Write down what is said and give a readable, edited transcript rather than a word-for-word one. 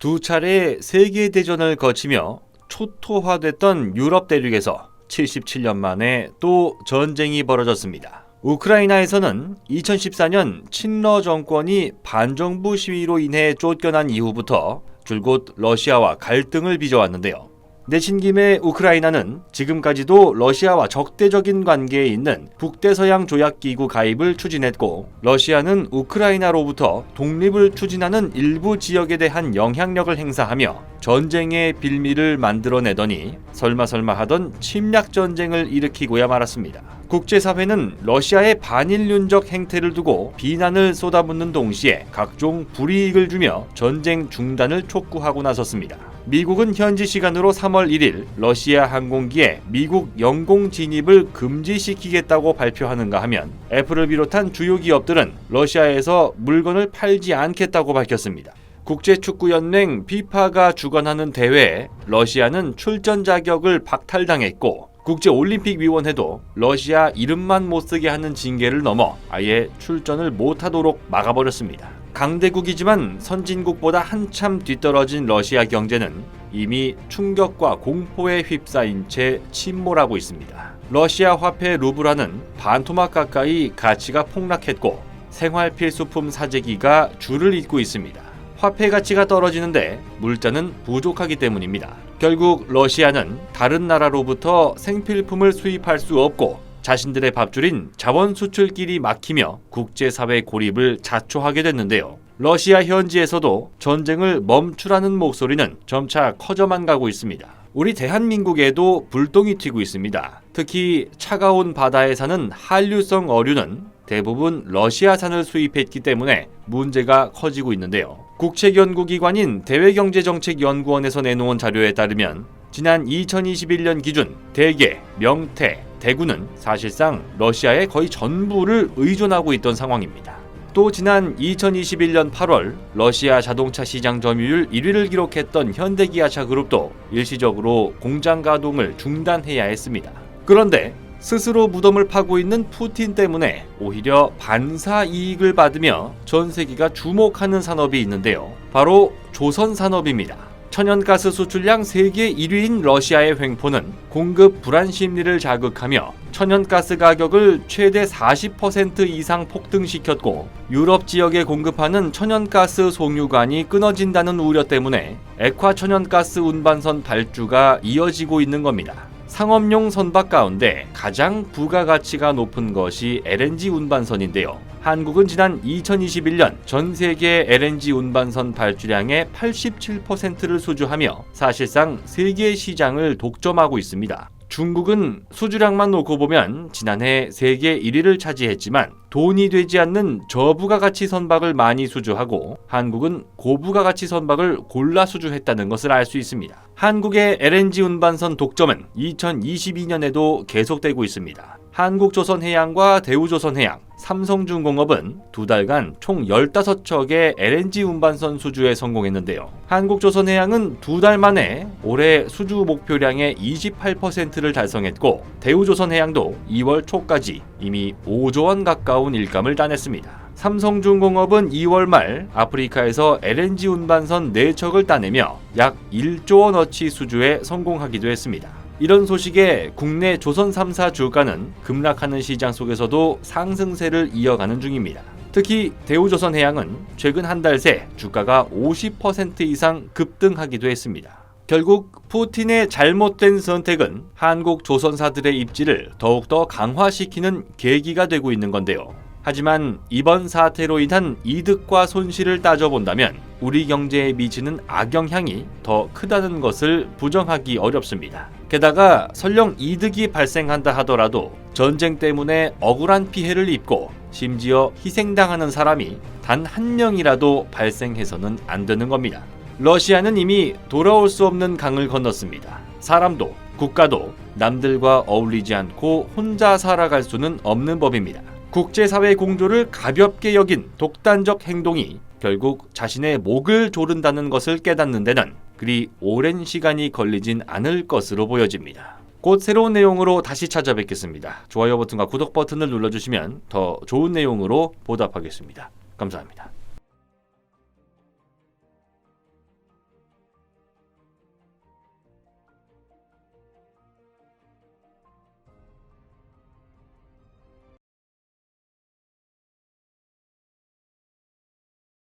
두 차례 세계대전을 거치며 초토화됐던 유럽 대륙에서 77년 만에 또 전쟁이 벌어졌습니다. 우크라이나에서는 2014년 친러 정권이 반정부 시위로 인해 쫓겨난 이후부터 줄곧 러시아와 갈등을 빚어왔는데요. 내친 김에 우크라이나는 지금까지도 러시아와 적대적인 관계에 있는 북대서양 조약기구 가입을 추진했고, 러시아는 우크라이나로부터 독립을 추진하는 일부 지역에 대한 영향력을 행사하며 전쟁의 빌미를 만들어내더니 설마 하던 침략전쟁을 일으키고야 말았습니다. 국제사회는 러시아의 반인륜적 행태를 두고 비난을 쏟아붓는 동시에 각종 불이익을 주며 전쟁 중단을 촉구하고 나섰습니다. 미국은 현지 시간으로 3월 1일 러시아 항공기에 미국 영공 진입을 금지시키겠다고 발표하는가 하면, 애플을 비롯한 주요 기업들은 러시아에서 물건을 팔지 않겠다고 밝혔습니다. 국제축구연맹 FIFA가 주관하는 대회에 러시아는 출전 자격을 박탈당했고, 국제올림픽위원회도 러시아 이름만 못쓰게 하는 징계를 넘어 아예 출전을 못하도록 막아버렸습니다. 강대국이지만 선진국보다 한참 뒤떨어진 러시아 경제는 이미 충격과 공포에 휩싸인 채 침몰하고 있습니다. 러시아 화폐 루블화는 반토막 가까이 가치가 폭락했고, 생활 필수품 사재기가 줄을 잇고 있습니다. 화폐 가치가 떨어지는데 물자는 부족하기 때문입니다. 결국 러시아는 다른 나라로부터 생필품을 수입할 수 없고 자신들의 밥줄인 자원 수출길이 막히며 국제사회 고립을 자초하게 됐는데요. 러시아 현지에서도 전쟁을 멈추라는 목소리는 점차 커져만 가고 있습니다. 우리 대한민국에도 불똥이 튀고 있습니다. 특히 차가운 바다에 사는 한류성 어류는 대부분 러시아산을 수입했기 때문에 문제가 커지고 있는데요. 국책연구기관인 대외경제정책연구원에서 내놓은 자료에 따르면 지난 2021년 기준 대게, 명태, 대구는 사실상 러시아의 거의 전부를 의존하고 있던 상황입니다. 또 지난 2021년 8월 러시아 자동차 시장 점유율 1위를 기록했던 현대기아차 그룹도 일시적으로 공장 가동을 중단해야 했습니다. 그런데 스스로 무덤을 파고 있는 푸틴 때문에 오히려 반사 이익을 받으며 전 세계가 주목하는 산업이 있는데요. 바로 조선산업입니다. 천연가스 수출량 세계 1위인 러시아의 횡포는 공급 불안 심리를 자극하며 천연가스 가격을 최대 40% 이상 폭등시켰고, 유럽 지역에 공급하는 천연가스 송유관이 끊어진다는 우려 때문에 액화 천연가스 운반선 발주가 이어지고 있는 겁니다. 상업용 선박 가운데 가장 부가가치가 높은 것이 LNG 운반선인데요. 한국은 지난 2021년 전 세계 LNG 운반선 발주량의 87%를 수주하며 사실상 세계 시장을 독점하고 있습니다. 중국은 수주량만 놓고 보면 지난해 세계 1위를 차지했지만 돈이 되지 않는 저부가가치 선박을 많이 수주하고, 한국은 고부가가치 선박을 골라 수주했다는 것을 알 수 있습니다. 한국의 LNG 운반선 독점은 2022년에도 계속되고 있습니다. 한국조선해양과 대우조선해양, 삼성중공업은 두 달간 총 15척의 LNG 운반선 수주에 성공했는데요. 한국조선해양은 두 달 만에 올해 수주 목표량의 28%를 달성했고, 대우조선해양도 2월 초까지 이미 5조 원 가까운 일감을 따냈습니다. 삼성중공업은 2월 말 아프리카에서 LNG 운반선 4척을 따내며 약 1조 원어치 수주에 성공하기도 했습니다. 이런 소식에 국내 조선 3사 주가는 급락하는 시장 속에서도 상승세를 이어가는 중입니다. 특히 대우조선해양은 최근 한 달 새 주가가 50% 이상 급등하기도 했습니다. 결국 푸틴의 잘못된 선택은 한국 조선사들의 입지를 더욱더 강화시키는 계기가 되고 있는 건데요. 하지만 이번 사태로 인한 이득과 손실을 따져본다면 우리 경제에 미치는 악영향이 더 크다는 것을 부정하기 어렵습니다. 게다가 설령 이득이 발생한다 하더라도 전쟁 때문에 억울한 피해를 입고 심지어 희생당하는 사람이 단 한 명이라도 발생해서는 안 되는 겁니다. 러시아는 이미 돌아올 수 없는 강을 건넜습니다. 사람도 국가도 남들과 어울리지 않고 혼자 살아갈 수는 없는 법입니다. 국제사회 공조를 가볍게 여긴 독단적 행동이 결국 자신의 목을 조른다는 것을 깨닫는 데는 그리 오랜 시간이 걸리진 않을 것으로 보여집니다. 곧 새로운 내용으로 다시 찾아뵙겠습니다. 좋아요 버튼과 구독 버튼을 눌러주시면 더 좋은 내용으로 보답하겠습니다. 감사합니다.